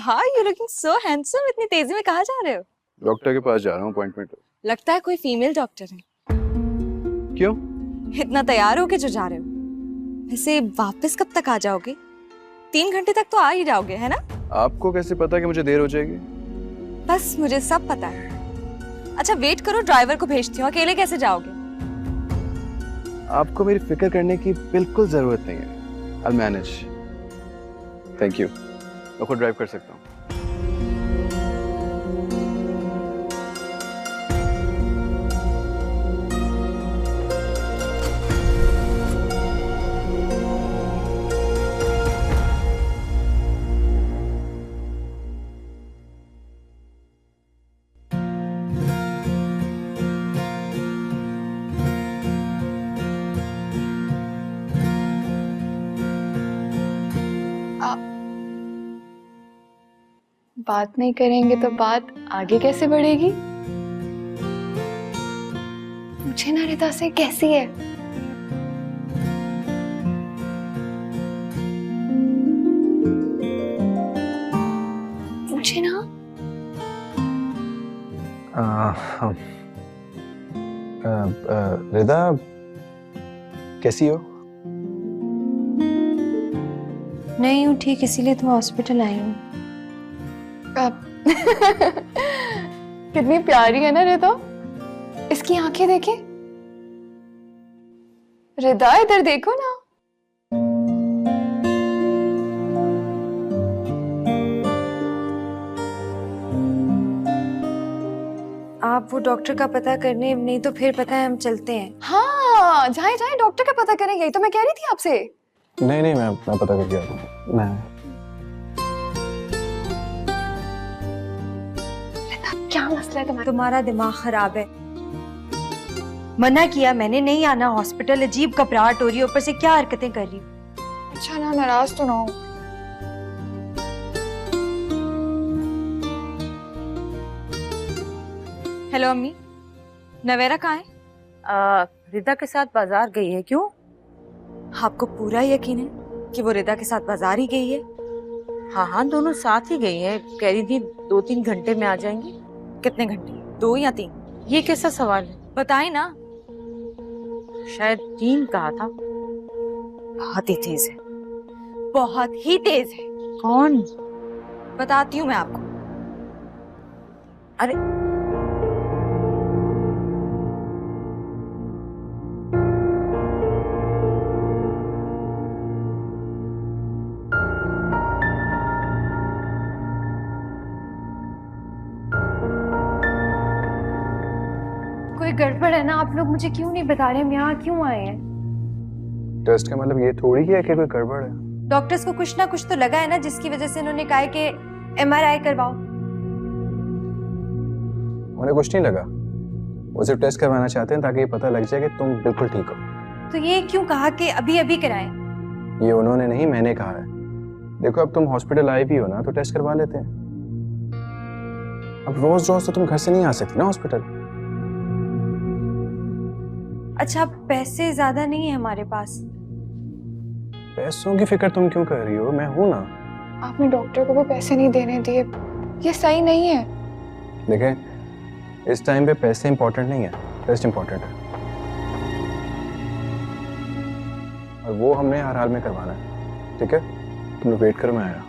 वाह, you looking so handsome. इतनी तेजी में कहाँ जा रहे हो? डॉक्टर के पास जा रहा हूँ, अपॉइंटमेंट। लगता है कोई फीमेल डॉक्टर है। क्यों? इतना तैयार होके जो जा रहे हो। वैसे वापस कब तक आ जाओगे? 3 घंटे तक तो आ ही जाओगे, है ना? आपको कैसे पता कि मुझे देर हो जाएगी? बस मुझे सब पता है। अच्छा वेट करो, ड्राइवर को भेजती हूँ। अकेले कैसे जाओगे? आपको मेरी फिक्र करने की बिल्कुल जरूरत नहीं है। I'll manage। Thank you. मैं खुद ड्राइव कर सकता हूँ। बात नहीं करेंगे तो बात आगे कैसे बढ़ेगी? पूछे ना रिता से कैसी है। पूछे ना। रिदा कैसी हो? नहीं हूँ ठीक, इसीलिए तो हॉस्पिटल आई हूँ। कितनी प्यारी है ना रिदा। इसकी आंखें देखे। रिदा इधर देखो ना। आप वो डॉक्टर का पता करने, नहीं तो फिर पता है हम चलते हैं। हाँ जाए जाए, डॉक्टर का पता करें। यही तो मैं कह रही थी आपसे। नहीं नहीं, मैं पता करके आता हूँ। मैं क्या मसला है तुम्हारा? तुम्हारा दिमाग खराब है। मना किया मैंने, नहीं आना हॉस्पिटल। अजीब घबराहट हो रही है, ऊपर से क्या हरकतें कर रही हो। अच्छा ना, नाराज तो ना हो। हेलो अम्मी, नवेरा कहाँ है? रिदा के साथ बाजार गई है। क्यों? आपको पूरा यकीन है कि वो रिदा के साथ बाजार ही गई है? हाँ हाँ, दोनों साथ ही गई हैं। कह रही थी 2-3 घंटे में आ जाएंगी। कितने घंटे? 2 या 3? ये कैसा सवाल है? बताए ना। शायद 3 कहा था। बहुत ही तेज है, बहुत ही तेज है। कौन? बताती हूँ मैं आपको। अरे कोई गड़बड़ है ना? आप लोग मुझे क्यों नहीं बता रहे? हम यहाँ क्यों आए हैं? टेस्ट का मतलब ये थोड़ी है कि कोई गड़बड़ है। डॉक्टर्स को कुछ ना कुछ तो लगा है ना, जिसकी वजह से उन्होंने कहा है कि MRI करवाओ। उन्हें कुछ नहीं लगा। वो सिर्फ टेस्ट करवाना चाहते हैं ताकि ये पता लग जाए कि तुम बिल्कुल ठीक हो। तो ये क्यों कहा कि अभी अभी कराएं? ये उन्होंने नहीं, मैंने कहा है। देखो अब तुम हॉस्पिटल आई भी हो ना, तो टेस्ट करवा लेते हैं। अब रोज रोज तो तुम घर से नहीं आ सकती ना हॉस्पिटल। अच्छा पैसे ज्यादा नहीं है हमारे पास। पैसों की फिक्र तुम क्यों कर रही हो? मैं हूं ना। आपने डॉक्टर को भी पैसे नहीं देने दिए। ये सही नहीं है। देखें, इस टाइम पे पैसे इंपॉर्टेंट नहीं है, टेस्ट इंपॉर्टेंट है। और वो हमने हर हाल में करवाना है। ठीक है, तुम लोग वेट करो, मैं आया।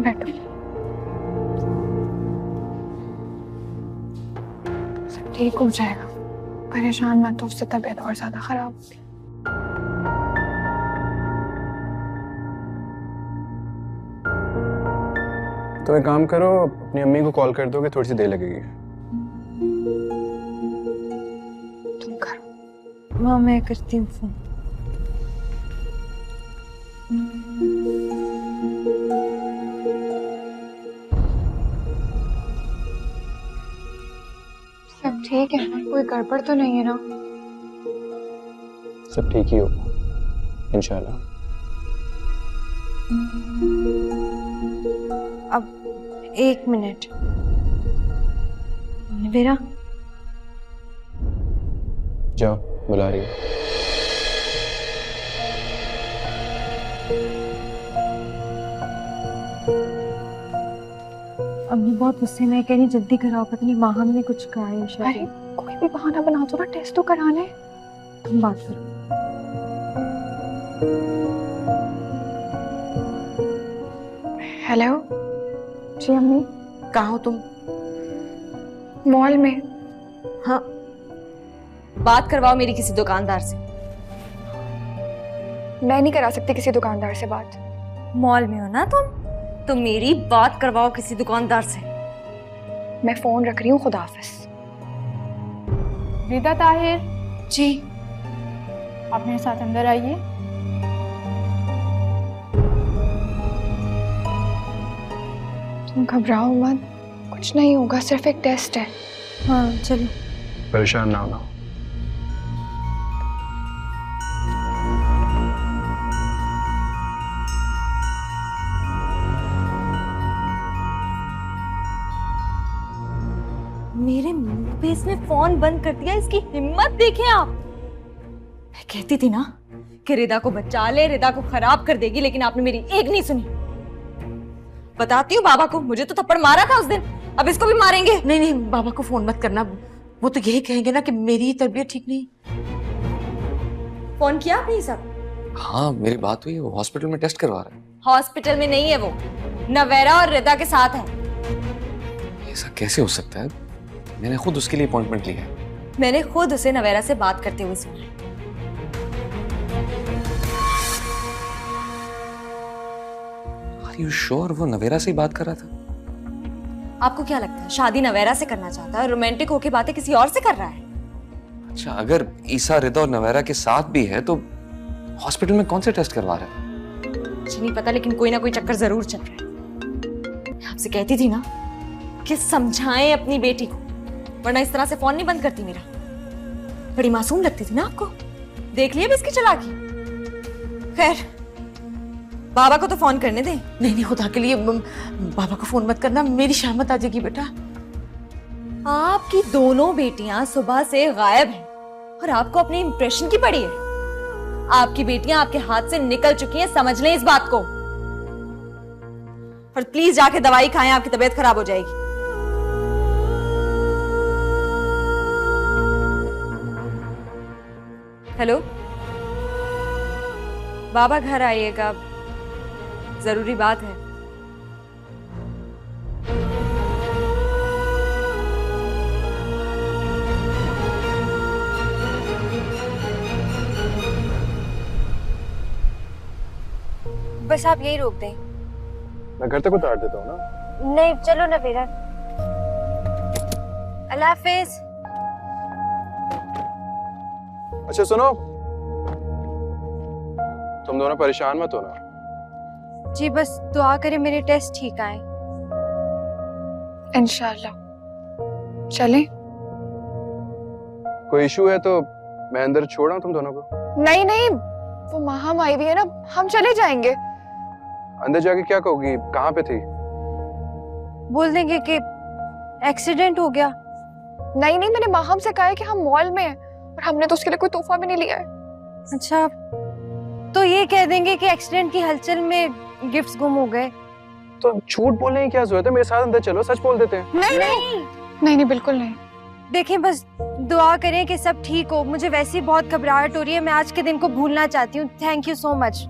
बैठो। सब ठीक हो जाएगा। परेशान मत हो, उससे तबीयत और ज्यादा खराब होगी। तो एक काम करो, अपनी अम्मी को कॉल कर दो कि थोड़ी सी देर लगेगी। तुम करो। हाँ मैं करती हूँ फोन। सब ठीक है ना? कोई गड़बड़ तो नहीं है ना? सब ठीक ही होगा इंशाल्लाह। अब 1 मिनट। नवेरा जाओ, बुला रही है। अम्मी बहुत गुस्से में कह रही जल्दी कराओ, पता नहीं माँ ने कुछ कहा है अरे शायद। कोई भी बहाना बना दो ना, टेस्ट तो कराने। तुम बात करो। हेलो जी अम्मी। कहाँ हो तुम? मॉल में। हाँ, बात करवाओ मेरी किसी दुकानदार से। मैं नहीं करा सकती किसी दुकानदार से बात। मॉल में हो ना तुम, तो मेरी बात करवाओ किसी दुकानदार से। मैं फोन रख रही हूँ, खुदा हाफिज। रिदा ताहिर, जी आप मेरे साथ अंदर आइए। तुम घबराओ मत, कुछ नहीं होगा, सिर्फ एक टेस्ट है। हाँ चलो। परेशान ना होना। मेरे मुंह पे इसने फोन बंद कर दिया, इसकी हिम्मत देखें आप। मैं कहती थी ना कि रिदा को बचा ले, रिदा को खराब कर देगी, लेकिन आपने मेरी एक नहीं सुनी। बताती हूँ बाबा को, मुझे तो थप्पड़ मारा था उस दिन, अब इसको भी मारेंगे। नहीं नहीं, बाबा को फोन मत करना, वो तो यही कहेंगे ना कि मेरी तबीयत ठीक नहीं। फोन किया आपने ये सब? हाँ मेरी बात हुई है, वो हॉस्पिटल में टेस्ट करवा रहा है। हॉस्पिटल में नहीं है वो, नवेरा और रिदा के साथ है। ऐसा कैसे हो सकता है? मैंने खुद उसके लिए अपॉइंटमेंट लिया है। मैंने खुद उसे नवेरा से बात करते हुए सुना है। आर यू श्योर वो नवेरा से ही बात कर रहा था? आपको क्या लगता है शादी नवेरा से करना चाहता है, रोमांटिक होके बातें किसी और से कर रहा है? अच्छा, अगर ईसा, रिदा और नवेरा के साथ भी है तो हॉस्पिटल में कौन से टेस्ट करवा रहा है? मुझे नहीं पता, लेकिन कोई ना कोई चक्कर जरूर चल रहा है। मैं आपसे कहती थी ना कि समझाएं अपनी बेटी को, वरना इस तरह से फोन नहीं बंद करती मेरा। बड़ी मासूम लगती थी ना आपको, देख लिया भी इसकी चालाकी। खैर, बाबा को तो फोन करने दें। नहीं नहीं, खुदा के लिए बाबा को फोन मत करना, मेरी शामत आ जाएगी बेटा। आपकी दोनों बेटियां सुबह से गायब हैं और आपको अपने इंप्रेशन की पड़ी है। आपकी बेटियां आपके हाथ से निकल चुकी हैं, समझ लें इस बात को। और प्लीज जाके दवाई खाएं, आपकी तबीयत खराब हो जाएगी। हेलो, बाबा घर आइएगा, जरूरी बात है। बस आप यही रोक दें। मैं घर तक उतार देता हूँ ना। नहीं चलो ना फिर। अल्लाह हाफिज। अच्छा सुनो, तुम दोनों परेशान मत होना। जी बस दुआ करें मेरे टेस्ट ठीक आए। इंशाल्लाह। चलें? कोई इशू है तो मैं अंदर छोड़ा तुम दोनों को? नहीं नहीं, वो माहम आई हुई है ना, हम चले जाएंगे। अंदर जाके क्या कहोगी? कहाँ पे थी? बोल देंगे कि एक्सीडेंट हो गया। नहीं नहीं, मैंने माहम से कहा है कि हम मॉल में हैं और हमने तो उसके लिए कोई तोहफा भी नहीं लिया है। अच्छा, तो ये कह देंगे कि एक्सीडेंट की हलचल में गिफ्ट्स गुम हो गए। तो झूठ बोलने की क्या जरूरत है? मेरे साथ अंदर चलो, सच बोल देते हैं। नहीं नहीं नहीं नहीं, बिल्कुल नहीं। देखें, बस दुआ करें कि सब ठीक हो। मुझे वैसे ही बहुत घबराहट हो रही है, मैं आज के दिन को भूलना चाहती हूँ। Thank you so much.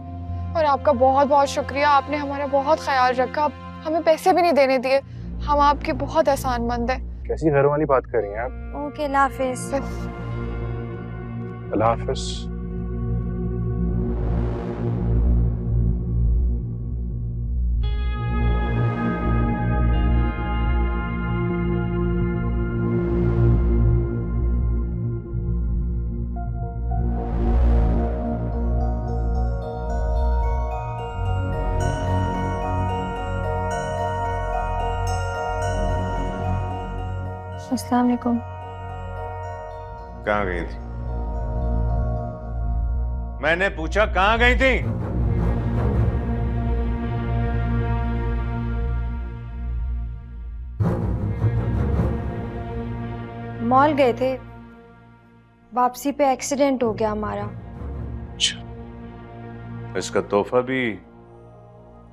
और आपका बहुत बहुत शुक्रिया, आपने हमारा बहुत ख्याल रखा, हमें पैसे भी नहीं देने दिए। हम आपके बहुत एहसानमंद हैं। कैसी घर वाली बात कर रही हैं आप? ओके, अल्लाह हाफिज। अल्लाह हाफिज। अस्सलाम वालेकुम। कहाँ गई थी? मैंने पूछा कहाँ गई थी? मॉल गए थे, वापसी पे एक्सीडेंट हो गया हमारा। अच्छा, इसका तोहफा भी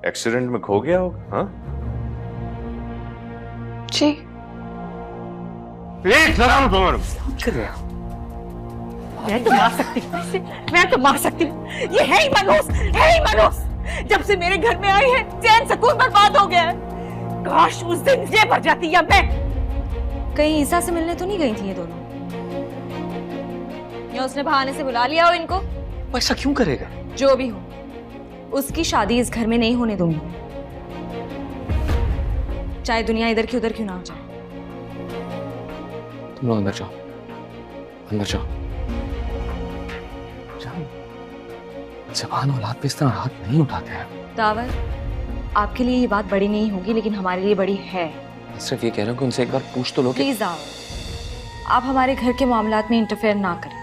एक्सीडेंट में खो गया होगा? हाँ, जी प्लीज लगाओ तुम्हारे कर रहे हो? मैं तो मार सकती हूँ इसे, मैं तो मार सकती हूँ। ये है ही मनोज, है ही मनोज। जब से मेरे घर में आई है चैन सुकून बर्बाद हो गया है। काश उस दिन ये मर जाती या मैं। कहीं ईसा से मिलने तो नहीं गई थी ये दोनों? या उसने बहाने से बुला लिया हो इनको? वो ऐसा क्यों करेगा? जो भी हो, उसकी शादी इस घर में नहीं होने दूंगी, चाहे दुनिया इधर की उधर क्यों ना हो जाए। तुम लोग अंदर जाओ, अंदर जाओ। जवान औलाद पे इस तरह हाथ नहीं उठाते हैं। दावर, आपके लिए ये बात बड़ी नहीं होगी, लेकिन हमारे लिए बड़ी है। सिर्फ ये कह रहा हूँ कि उनसे एक बार पूछ तो लो कि प्लीज दावर, आप हमारे घर के मामलात में इंटरफेयर ना करें।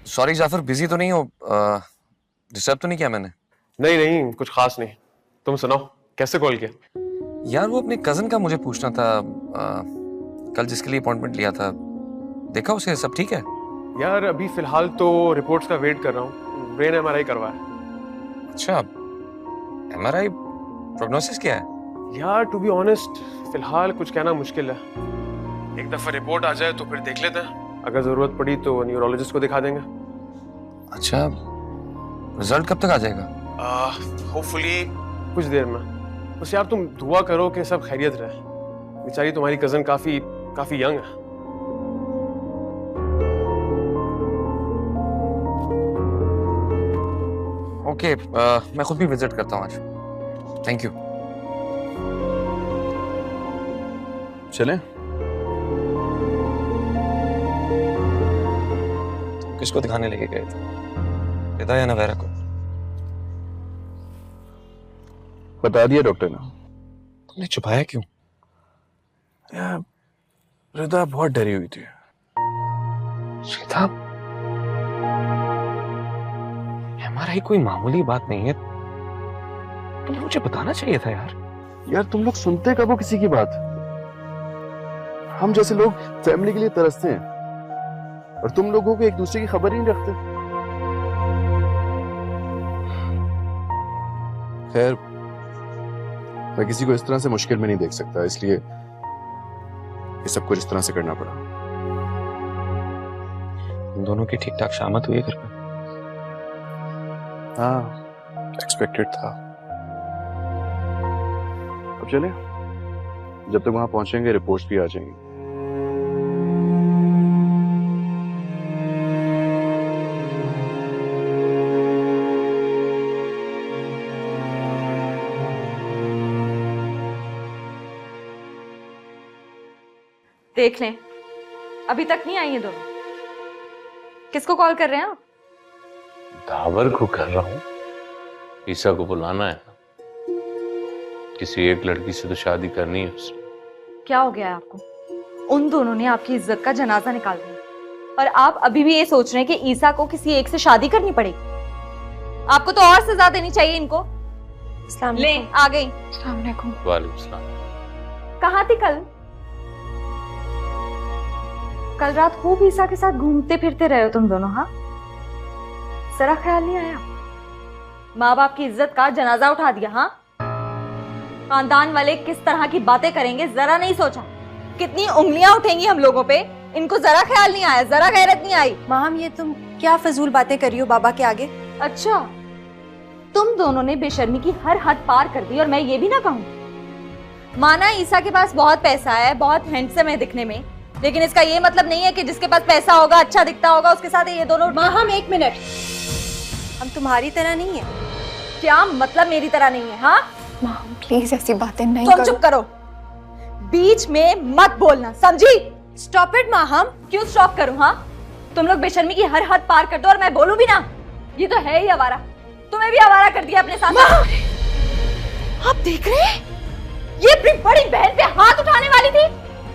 सॉरी जाफर, बिजी तो नहीं हो? डिस्टर्ब तो नहीं किया मैंने? नहीं नहीं, कुछ खास नहीं। तुम सुनाओ, कैसे कॉल किया? यार वो अपने कजन का मुझे पूछना था। कल जिसके लिए अपॉइंटमेंट लिया था, देखा उसे? सब ठीक है? यार अभी फिलहाल तो रिपोर्ट्स का वेट कर रहा हूँ। ब्रेन एमआरआई करवाया। अच्छा, एमआरआई प्रोग्नोसिस क्या है? यार टू बी ऑनेस्ट, फिलहाल कुछ कहना मुश्किल है। एक दफा रिपोर्ट आ जाए तो फिर देख लेते हैं। अगर जरूरत पड़ी तो न्यूरोलॉजिस्ट को दिखा देंगे। अच्छा, रिजल्ट कब तक आ जाएगा? होपफुली कुछ देर में। बस यार तुम दुआ करो कि सब खैरियत रहे। बेचारी तुम्हारी कजन काफी यंग है। ओके, मैं खुद भी विजिट करता हूँ आज। Thank you. चलें? किसको दिखाने लेके गए थे? रिदा या नवेरा को? बता दिया डॉक्टर ने। तुमने छुपाया क्यों? यार रिदा बहुत डरी हुई थी। रिदा, एमआरआई कोई मामूली बात नहीं है। तुमने मुझे बताना चाहिए था यार। यार तुम लोग सुनते कब हो किसी की बात? हम जैसे लोग फैमिली के लिए तरसते हैं और तुम लोगों को एक दूसरे की खबर ही नहीं रखते। खैर, मैं किसी को इस तरह से मुश्किल में नहीं देख सकता, इसलिए ये सब कुछ इस तरह से करना पड़ा। तुम दोनों की ठीक ठाक शामत हुई है घर पे? हाँ, एक्सपेक्टेड था। अब चले? जब तक वहां पहुंचेंगे रिपोर्ट्स भी आ जाएंगी। देख लें, अभी तक नहीं आई ये दोनों। किसको कॉल कर रहे हैं आप? दावर को कर रहा हूँ। ईसा को बुलाना है। किसी एक लड़की से तो शादी करनी है उसने। क्या हो गया है आपको? उन दोनों ने आपकी इज्जत का जनाजा निकाल दिया और आप अभी भी ये सोच रहे हैं कि ईसा को किसी एक से शादी करनी पड़ेगी। आपको तो और सजा देनी चाहिए इनको। ले, आ गई। अस्सलाम वालेकुम। वालेकुम सलाम। कहाँ थी कल? कल रात खूब ईसा के साथ घूमते फिरते रहे हो तुम दोनों। हाँ, जरा ख्याल नहीं आया? माँ बाप की इज्जत का जनाजा उठा दिया। हाँ, खानदान वाले किस तरह की बातें करेंगे जरा नहीं सोचा? कितनी उंगलियां उठेंगी हम लोगों पे, इनको जरा ख्याल नहीं आया, जरा गैरत नहीं आई। माम, ये तुम क्या फजूल बातें कर रही हो बाबा के आगे? अच्छा, तुम दोनों ने बेशर्मी की हर हद पार कर दी और मैं ये भी ना कहूँ। माना ईसा के पास बहुत पैसा है, बहुत हैंडसम है दिखने में, लेकिन इसका ये मतलब नहीं है कि जिसके पास पैसा होगा, अच्छा दिखता होगा, उसके साथ ये दोनों। माम, एक मिनट, हम तुम्हारी तरह नहीं है। क्या मतलब मेरी तरह नहीं है? हाँ, माम प्लीज ऐसी बातें नहीं तुम करो। चुप करो, बीच में मत बोलना, समझी? स्टॉप इट माम। क्यों स्टॉप करूं? हाँ, तुम लोग बेशर्मी की हर हद पार कर दो और मैं बोलूं भी ना। ये तो है ही आवारा, तुम्हें भी आवारा कर दिया अपने साथ। आप देख रहे हैं? ये अपनी बड़ी बहन पे हाथ उठाने वाली थी।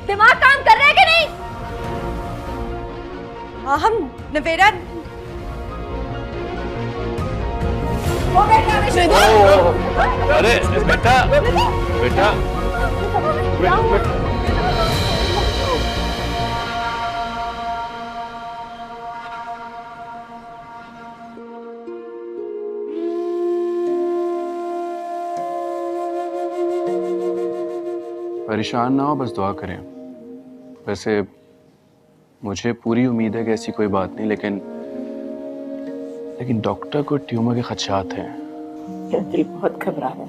दिमाग काम कर रहा है कि नहीं? हम नवेरा अरे बेटा बेटा परेशान ना हो, बस दुआ करें। वैसे मुझे पूरी उम्मीद है कि ऐसी कोई बात नहीं, लेकिन डॉक्टर को ट्यूमर के खदशात हैं। मेरा दिल बहुत घबरा रहा है।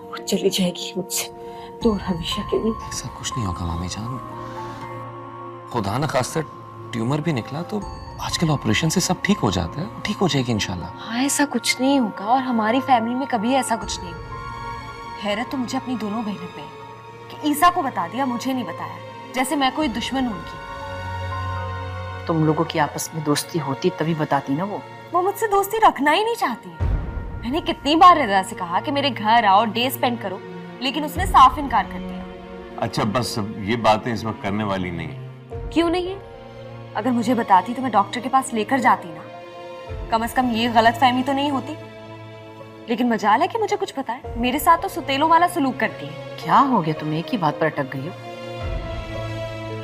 वो चली जाएगी मुझसे दूर हमेशा के लिए। ऐसा कुछ नहीं होगा मामी जान, खुदा न खास्ता ट्यूमर भी निकला तो आजकल ऑपरेशन से सब ठीक हो जाता है, ठीक हो जाएगी इंशाल्लाह। हाँ, ऐसा कुछ नहीं होगा और हमारी फैमिली में कभी ऐसा कुछ नहीं हुआ। हैरत तो मुझे अपनी दोनों बहनों पे है कि ईसा को बता दिया, मुझे नहीं बताया, जैसे मैं कोई दुश्मन हूं उनकी। तुम लोगों की आपस में दोस्ती होती तभी बताती ना। वो मुझसे दोस्ती रखना ही नहीं चाहती। मैंने कितनी बार रजा से कहा कि मेरे घर आओ, डे स्पेंड करो, लेकिन उसने साफ इनकार कर दिया। अच्छा बस ये बातें इस वक्त करने वाली नहीं है। क्यों नहीं है? अगर मुझे बताती तो मैं डॉक्टर के पास लेकर जाती ना, कम से कम ये गलतफहमी तो नहीं होती। लेकिन मजाल है कि मुझे कुछ पता है, मेरे साथ तो सुतेलों वाला सलूक करती है। क्या हो गया, तुम एक ही बात पर अटक गई हो?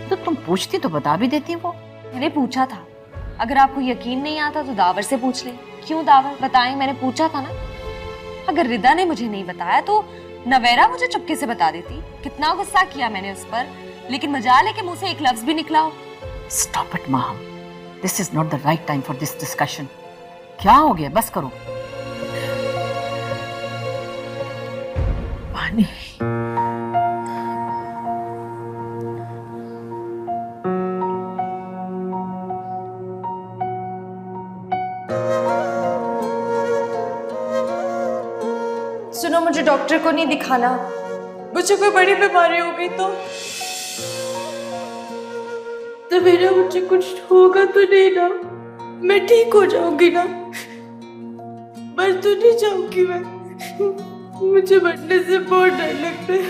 तो तुम पूछती तो बता भी देती। वो मैंने पूछा था, अगर आपको यकीन नहीं आता तो दावर से पूछ ले। क्यों दावर? बताएं, मैंने पूछा था ना। अगर रिदा ने मुझे नहीं बताया तो नवेरा मुझे चुपके से बता देती। कितना गुस्सा किया मैंने उस पर, लेकिन मजाल है कि मुंह से एक लफ्ज भी निकला हो। Stop it Maham, this is not the right time for this discussion. क्या हो गया, बस करो। पानी। सुनो, मुझे डॉक्टर को नहीं दिखाना। मुझे कोई बड़ी बीमारी हो गई तो मेरा मुझे कुछ होगा तो नहीं ना? मैं ठीक हो जाऊंगी ना? मर तो नहीं जाऊंगी मैं? मुझे मरने से बहुत डर लगता है।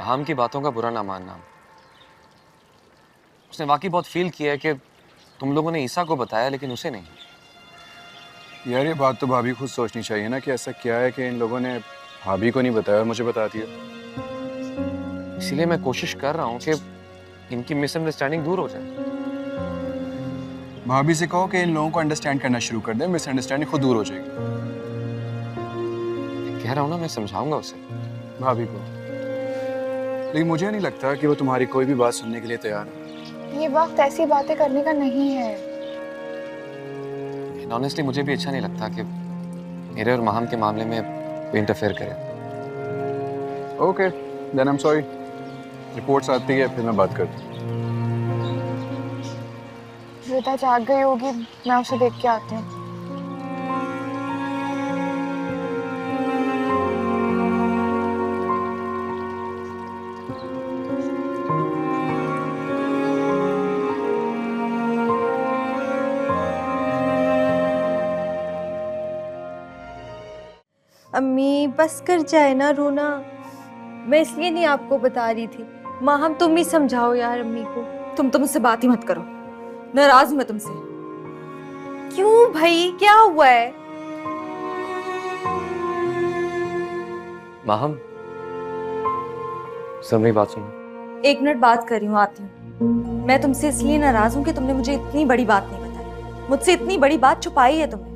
हम की बातों का बुरा ना मानना। उसने वाकई बहुत फील किया है कि तुम लोगों ने ईसा को बताया लेकिन उसे नहीं। यार ये बात तो भाभी खुद सोचनी चाहिए ना कि ऐसा क्या है कि इन लोगों ने भाभी को नहीं बताया और मुझे बता दिया। इसीलिए मैं कोशिश कर रहा हूँ कि इनकी मिसअंडरस्टैंडिंग दूर हो जाए। भाभी से कहो कि इन लोगों को अंडरस्टैंड करना शुरू कर दे, मिसअंडरस्टैंडिंग खुद दूर हो जाएगी। कह रहा हूँ ना, मैं समझाऊंगा उसे, भाभी को। लेकिन मुझे नहीं लगता कि वो तुम्हारी कोई भी बात सुनने के लिए तैयार है। ये वक्त ऐसी बातें करने का नहीं है। ऑनेस्टली मुझे भी अच्छा नहीं लगता कि मेरे और माहम के मामले में कोई इंटरफेयर करे। Okay, then I am sorry. Reports आती है फिर मैं बात करता हूँ। रिदा जाग गई होगी, मैं उसे देख के आती हूँ। अम्मी बस कर जाए ना रोना। मैं इसलिए नहीं आपको बता रही थी। माँ हम तुम ही समझाओ यार अम्मी को। तुम तो मुझसे बात ही मत करो, नाराज हूं मैं तुमसे। क्यों भाई, क्या हुआ है? माहम सब मेरी बात सुनो। 1 मिनट बात कर रही हूँ, आती हूँ। मैं तुमसे इसलिए नाराज हूँ कि तुमने मुझे इतनी बड़ी बात नहीं बताई। मुझसे इतनी बड़ी बात छुपाई है तुमने।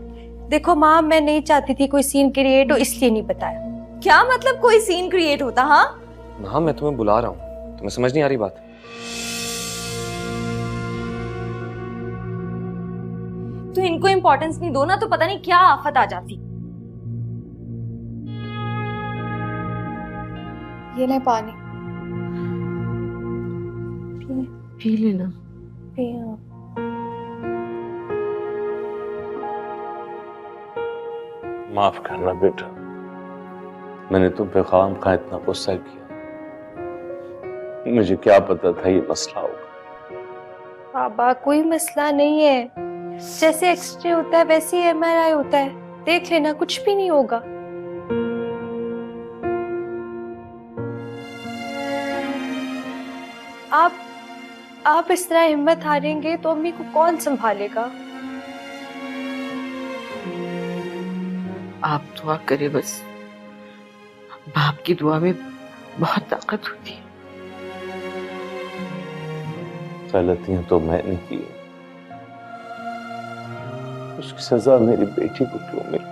देखो माँ, मैं नहीं चाहती थी कोई सीन क्रिएट हो, इसलिए नहीं बताया। क्या मतलब कोई सीन क्रिएट होता? हाँ माहम मैं तुम्हें बुला रहा हूँ, तुम्हें समझ नहीं आ रही बात? तो इनको इम्पोर्टेंस नहीं दो ना तो पता नहीं क्या आफत आ जाती। ये लें पानी। पी लेना। पिए। माफ करना बेटा, मैंने तुम पे खामखा इतना गुस्सा किया। मुझे क्या पता था ये मसला होगा। बाबा कोई मसला नहीं है, जैसे एक्सरे होता है वैसे ही MRI होता है, देख लेना कुछ भी नहीं होगा। आप इस तरह हिम्मत हारेंगे तो अम्मी को कौन संभालेगा? आप दुआ करे बस, बाप की दुआ में बहुत ताकत होती है। गलतियां तो मैंने की, उसकी सजा मेरी बेटी को क्यों मिली?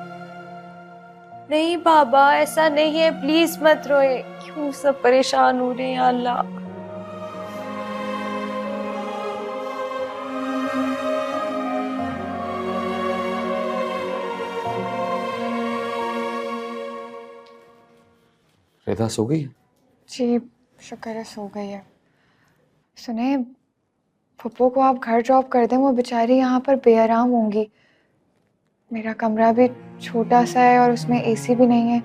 नहीं बाबा ऐसा नहीं है, प्लीज मत रोए। क्यों सब परेशान हो रहे हैं या अल्लाह। रिदा सो गई? जी शुक्र है सो गई है। सुने, फुप्पो को आप घर ड्रॉप कर दें, वो बेचारी यहाँ पर बेआराम होंगी। मेरा कमरा भी छोटा सा है और उसमें AC भी नहीं है,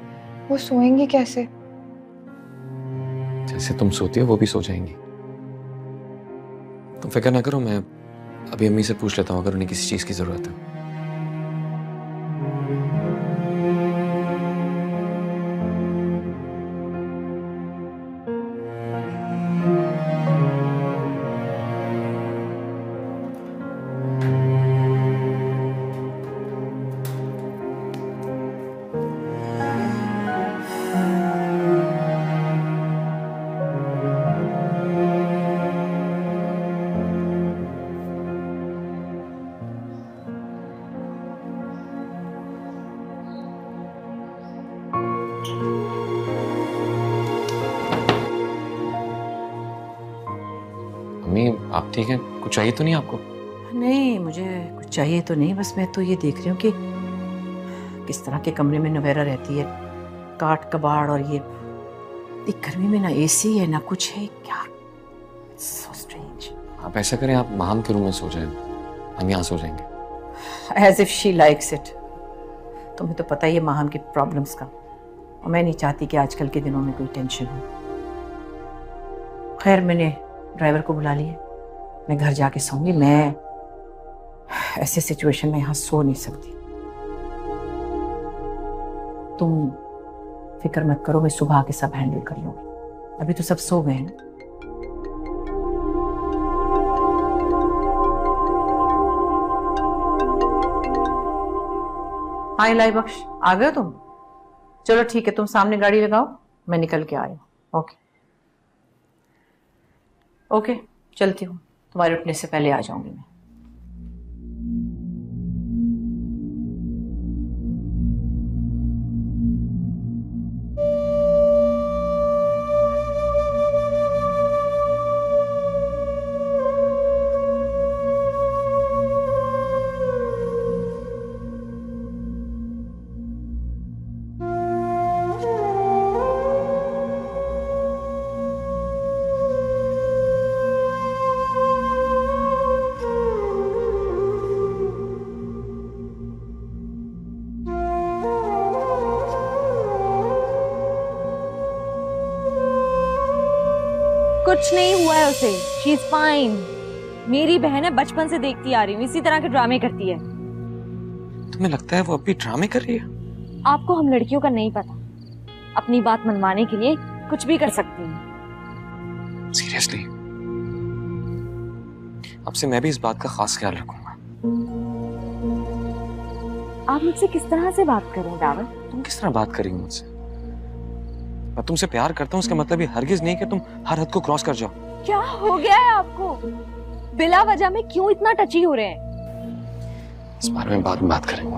वो सोएंगी कैसे? जैसे तुम सोती हो वो भी सो जाएंगी। तुम फिक्र ना करो, मैं अभी अम्मी से पूछ लेता हूँ अगर उन्हें किसी चीज की जरूरत है। अम्मी आप ठीक हैं? कुछ चाहिए तो नहीं आपको? नहीं, मुझे कुछ चाहिए तो नहीं, बस मैं तो ये देख रही हूँ कि किस तरह के कमरे में नवेरा रहती है, काट कबाड़, और ये गर्मी में ना AC है ना कुछ है, क्या so strange। आप ऐसा करें, आप माम के रूम में सो जाएं, हम यहाँ सो जाएंगे। As if she likes it। तुम्हें तो पता ही है माहम की प्रॉब्लम्स का, और मैं नहीं चाहती कि आजकल के दिनों में कोई टेंशन हो। खैर मैंने ड्राइवर को बुला लिया, मैं घर जाके सोऊंगी। मैं ऐसे सिचुएशन में यहाँ सो नहीं सकती। तुम फिक्र मत करो, मैं सुबह आके सब हैंडल कर लूंगी। अभी तो सब सो गए हैं। हाय लाई बख्श, आ गए हो तुम? चलो ठीक है, तुम सामने गाड़ी लगाओ, मैं निकल के आई हूँ। ओके ओके, चलती हूँ, तुम्हारे उठने से पहले आ जाऊंगी मैं। कुछ नहीं हुआ है उसे, शी इज फाइन। मेरी बहन है, बचपन से देखती आ रही हूँ, इसी तरह के ड्रामे करती है। तुम्हें लगता है वो अभी ड्रामे कर रही है? आपको हम लड़कियों का नहीं पता, अपनी बात मनवाने के लिए कुछ भी कर सकती हैं। सीरियसली? अब से मैं भी इस बात का खास ख्याल रखूंगा। आप मुझसे किस तरह से बात कर रहे हैं दावत? तुम किस तरह बात कर रही हो मुझसे? मैं तुमसे प्यार करता हूँ, इसका मतलब ये हरगिज नहीं कि तुम हर हद को क्रॉस कर जाओ। क्या हो गया है आपको? बिला वजह में क्यों इतना टची हो रहे हैं? इस बारे में बाद में बात करेंगे।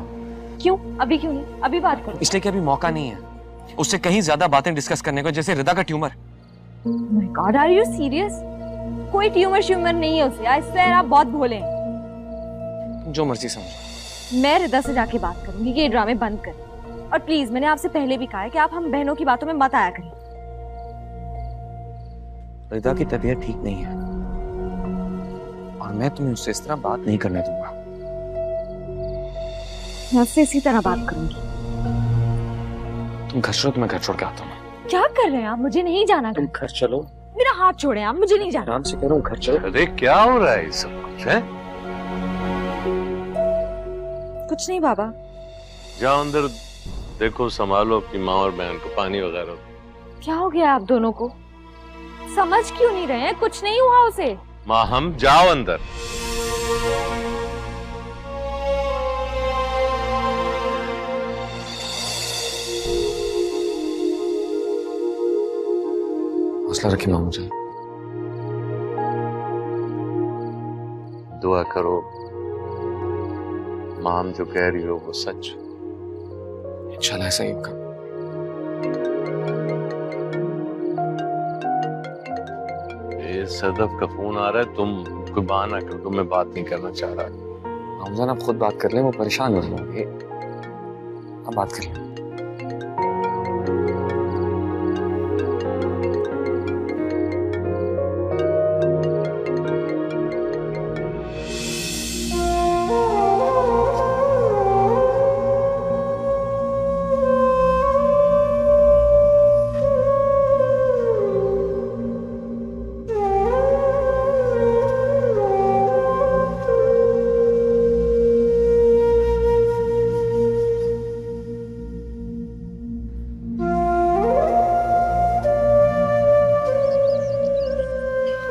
क्यों? अभी क्यों नहीं? अभी बात करो। इसलिए कि अभी मौका नहीं है उससे कहीं ज्यादा बातें डिस्कस करने को, जैसे रिदा का tumour. My god, are you serious? कोई ट्यूमर नहीं है उसे। आई स्वेयर आप बहुत भोले हैं। जो मर्जी समझो। मैं रिदा से जाके बात करूंगी कि ये ड्रामे बंद कर। और प्लीज, मैंने आपसे पहले भी कहा है कि आप हम बहनों की बातों में मत आया करें। रिदा की तबीयत ठीक नहीं है और मैं तुम्हें उससे इस तरह बात नहीं करने दूंगा। मैं उससे इसी तरह बात करूंगी। तुम घर चलो, तुम्हें घर छोड़ के आता हूँ। क्या कर रहे हैं आप? मुझे नहीं जाना। तुम घर चलो। मेरा हाथ छोड़े आप, मुझे नहीं जाना। आराम से करो, घर चलो। अरे क्या हो रहा है सब कुछ है? कुछ नहीं बाबा। जाओ अंदर देखो, संभालो अपनी माँ और बहन को, पानी वगैरह। क्या हो गया आप दोनों को? समझ क्यों नहीं रहे हैं? कुछ नहीं हुआ उसे। माँ हम जाओ अंदर। हौसला रखिए माँ, मुझे दुआ करो माँ जो कह रही हो वो सच। इंशाल्लाह ऐसा ही होगा। ये सदफ का फोन आ रहा है, तुम कोई बहाना कर दो, मैं बात नहीं करना चाह रहा। रमजान आप खुद बात कर लें, वो परेशान हो जाएंगे। आप बात कर लें।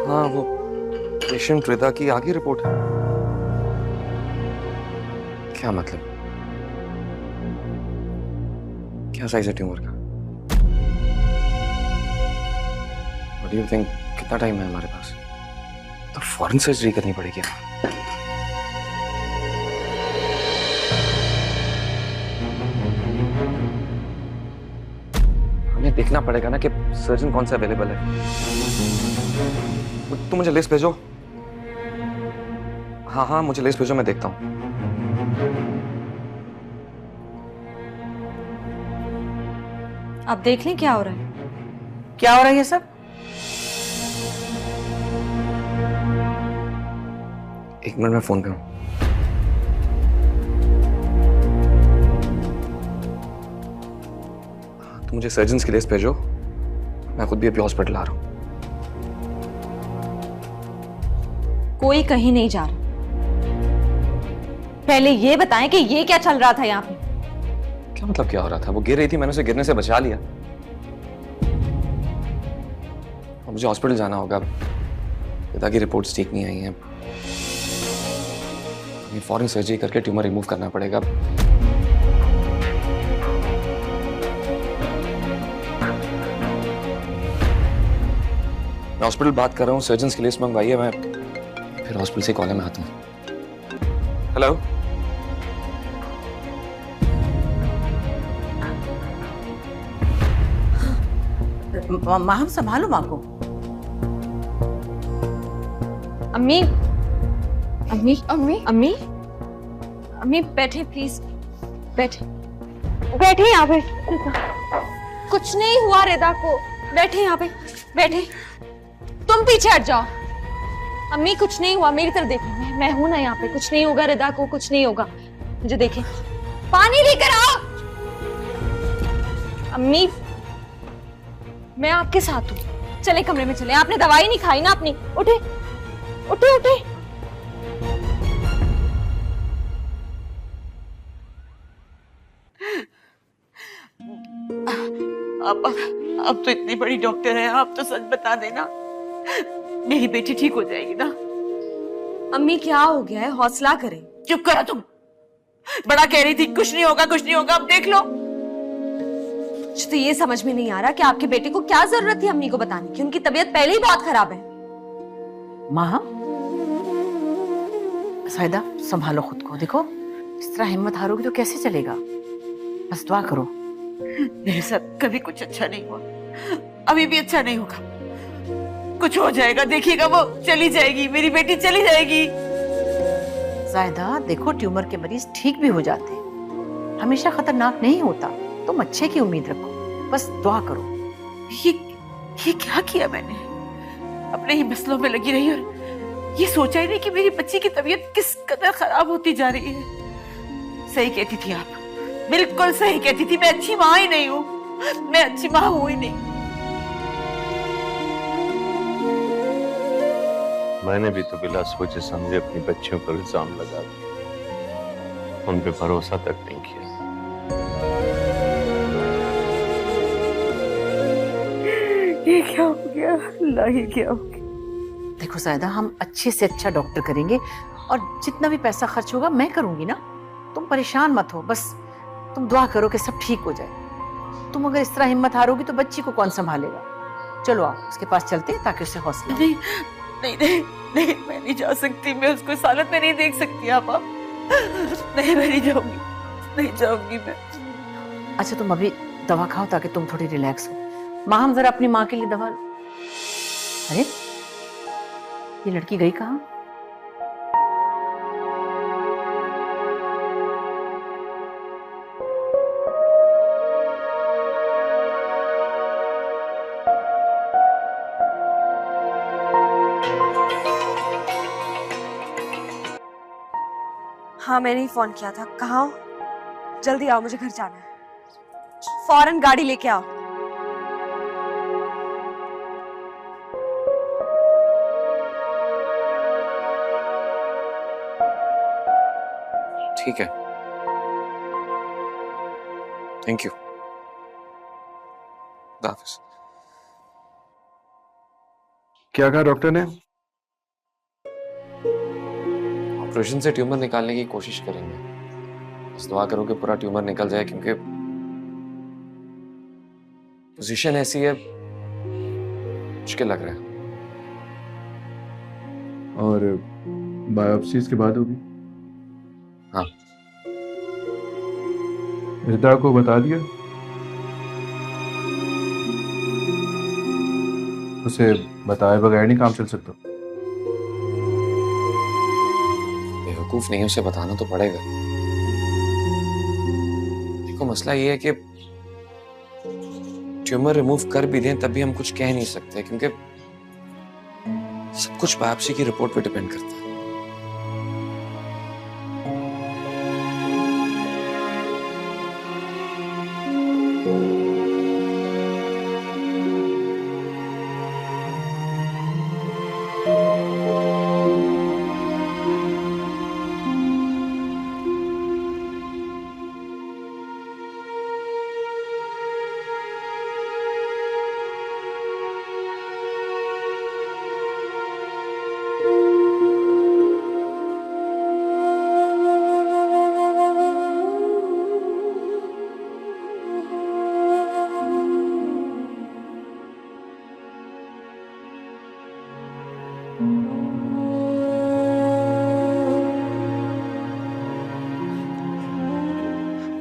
हाँ, वो पेशेंट रिदा की आगे रिपोर्ट है। क्या मतलब? क्या साइज है ट्यूमर का? What do you think? कितना टाइम है हमारे पास? तो फौरन सर्जरी करनी पड़ेगी। हमें देखना पड़ेगा ना कि सर्जन कौन सा अवेलेबल है। तुम मुझे लिस्ट भेजो। हाँ हाँ, मुझे लिस्ट भेजो, मैं देखता हूँ। आप देख लें क्या हो रहा है। क्या हो रहा है ये सब? एक मिनट में फोन पे हूँ। तुम मुझे सर्जन्स की लिस्ट भेजो, मैं खुद भी अभी हॉस्पिटल आ रहा हूँ। कोई कहीं नहीं जा रहा। पहले ये बताएं कि ये क्या चल रहा था यहाँ पे। क्या मतलब क्या हो रहा था? वो गिर रही थी, मैंने उसे गिरने से बचा लिया। और मुझे हॉस्पिटल जाना होगा। पिता की रिपोर्ट्स ठीक नहीं आई हैं। ये फौरन सर्जरी करके ट्यूमर रिमूव करना पड़ेगा। मैं हॉस्पिटल बात कर रहा हूँ, सर्जन्स की लिस्ट मंगवाइए, मैं फिर हॉस्पिटल से कॉल में आता हूँ। हेलो, माँ हम संभालो माँ को। अम्मी अम्मी अम्मी अम्मी अम्मी बैठे प्लीज, बैठे बैठे यहाँ पे। कुछ नहीं हुआ रिदा को, बैठे यहाँ पे, बैठे। तुम पीछे हट जाओ। अम्मी कुछ नहीं हुआ, मेरी तरफ देखो, मैं हूं ना यहाँ पे। कुछ नहीं होगा रिदा को, कुछ नहीं होगा। मुझे देखें, पानी लेकर आओ। अम्मी मैं आपके साथ हूँ, चले कमरे में चले। आपने दवाई नहीं खाई ना अपनी? उठे उठे उठे। अब तो इतनी बड़ी डॉक्टर है, आप तो सच बता देना, मेरी बेटी ठीक हो जाएगी ना? अम्मी क्या हो गया है? हौसला करें। चुप करो तुम। बड़ा कह रही थी कुछ नहीं होगा, कुछ नहीं होगा, अब देख लो। मुझे तो ये समझ में नहीं आ रहा कि आपके बेटे को क्या जरूरत थी अम्मी को बताने की। उनकी तबीयत पहले ही बहुत खराब है। माँ साहिदा संभालो खुद को। देखो इस तरह हिम्मत हारोगी तो कैसे चलेगा। बस दुआ करो। मेरे साथ कभी कुछ अच्छा नहीं हुआ, अभी भी अच्छा नहीं होगा। कुछ हो जाएगा, देखिएगा, वो चली जाएगी, मेरी बेटी चली जाएगी। जायदा देखो, ट्यूमर के मरीज ठीक भी हो जाते हैं, हमेशा खतरनाक नहीं होता। तुम अच्छे की उम्मीद रखो, बस दुआ करो। ये क्या किया मैंने? अपने ही मसलों में लगी रही और ये सोचा ही नहीं कि मेरी बच्ची की तबीयत किस कदर खराब होती जा रही है। सही कहती थी आप, बिल्कुल सही कहती थी। मैं अच्छी माँ ही नहीं हूँ, मैं अच्छी माँ हूँ ही नहीं। मैंने भी तो बिना सोचे समझे अपनी बच्चियों पर इल्जाम लगा दिया, उन पे भरोसा तक नहीं किया। ये क्या हो गया अल्लाह, ये क्या हो गया। देखो ज़ायदा, हम अच्छे से अच्छा डॉक्टर करेंगे और जितना भी पैसा खर्च होगा मैं करूंगी ना। तुम परेशान मत हो, बस तुम दुआ करो कि सब ठीक हो जाए। तुम अगर इस तरह हिम्मत हारोगी तो बच्ची को कौन संभालेगा। चलो आओ उसके पास चलते हैं ताकि उसे हौसला। नहीं नहीं नहीं नहीं, मैं नहीं जा सकती, मैं उसको इस हालत में नहीं देख सकती। आप नहीं, मैं नहीं जाऊंगी, नहीं जाऊंगी मैं। अच्छा तुम अभी दवा खाओ ताकि तुम थोड़ी रिलैक्स हो। माँ, हम जरा अपनी माँ के लिए दवा। अरे ये लड़की गई कहाँ? हाँ, मैंने ही फोन किया था। कहाँ हो? जल्दी आओ, मुझे घर जाना है। फौरन गाड़ी लेके आओ। ठीक है, थैंक यू। हाफिज। क्या कहा डॉक्टर ने? ऑपरेशन से ट्यूमर निकालने की कोशिश करेंगे। बस दुआ करो कि पूरा ट्यूमर निकल जाए, क्योंकि पोजीशन ऐसी है, मुश्किल लग रहा है। और बायोप्सी इसके बाद होगी? हाँ। रिदा को बता दिया? उसे बताए बगैर नहीं काम चल सकता। बेवकूफ नहीं, उसे बताना तो पड़ेगा। देखो मसला ये है कि ट्यूमर रिमूव कर भी दें तब भी हम कुछ कह नहीं सकते, क्योंकि सब कुछ बायोप्सी की रिपोर्ट पे डिपेंड करता है।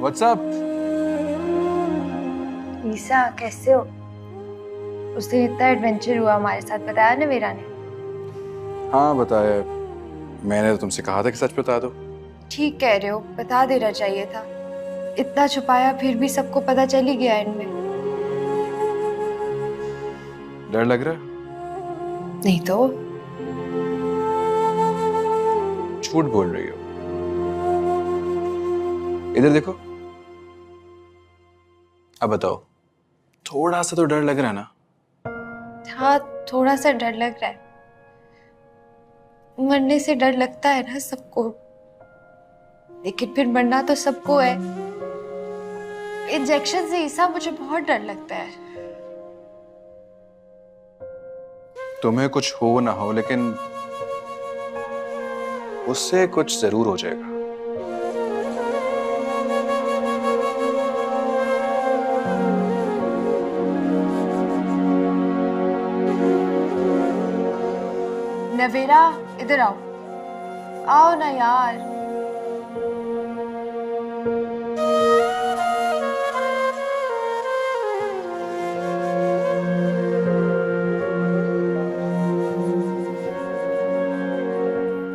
व्हाट्सअप? ईसा कैसे हो? उस दिन इतना एडवेंचर हुआ हमारे साथ, बताया ना वीरा ने। हाँ बताया, मैंने तो तुमसे कहा था कि सच बता दो। ठीक कह रहे हो, बता देना चाहिए था। इतना छुपाया फिर भी सबको पता चल ही गया इनमें। डर लग रहा है? नहीं तो। झूठ बोल रही हो। इधर देखो, अब बताओ, थोड़ा सा तो डर लग रहा है ना? हाँ, थोड़ा सा डर लग रहा है। मरने से डर लगता है ना सबको, लेकिन फिर मरना तो सबको है। इंजेक्शन से ईसा मुझे बहुत डर लगता है। तुम्हें कुछ हो ना हो, लेकिन उससे कुछ जरूर हो जाएगा। नवेरा, इधर आओ। आओ ना यार।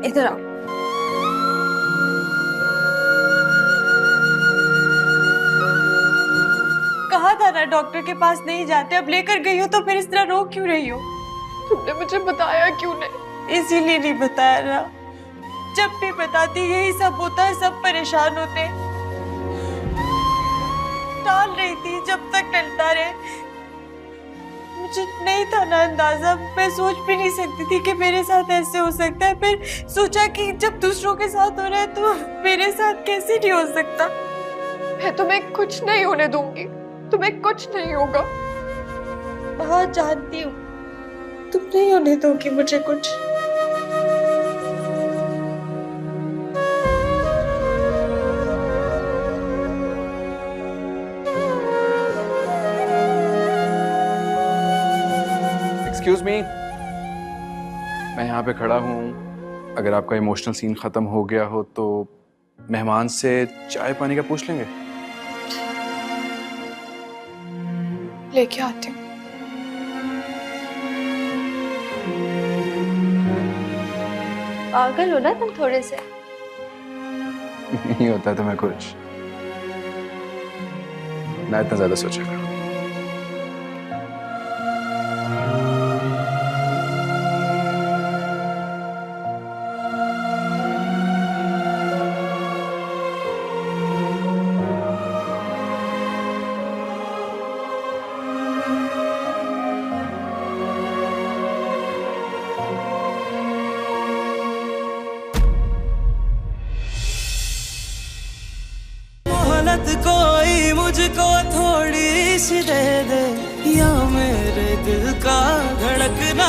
इधर आओ। कहा था ना डॉक्टर के पास नहीं जाते, अब लेकर गई हो तो फिर इस तरह रो क्यों रही हो? तुमने मुझे बताया क्यों नहीं? इसीलिए नहीं बताया ना, जब भी बताती यही सब होता है, सब परेशान होते हैं। टाल रही थी जब तक टलता रहे। मुझे नहीं था ना अंदाजा, मैं सोच भी नहीं सकती थी कि मेरे साथ ऐसे हो सकता है। फिर सोचा कि जब दूसरों के साथ हो रहा है तो मेरे साथ कैसे नहीं हो सकता। मैं तुम्हें कुछ नहीं होने दूंगी, तुम्हें कुछ नहीं होगा। हाँ जानती हूँ, तुम नहीं होने दोगी मुझे कुछ। एक्सक्यूज मी, मैं यहाँ पे खड़ा हूँ। अगर आपका इमोशनल सीन खत्म हो गया हो तो मेहमान से चाय पानी का पूछ लेंगे। लेके आती हूँ। पागल हो ना तुम थोड़े से। नहीं होता तुम्हें कुछ, ना इतना ज्यादा सोचा करो। कोई मुझको थोड़ी सी दे दे, या मेरे दिल का धड़कना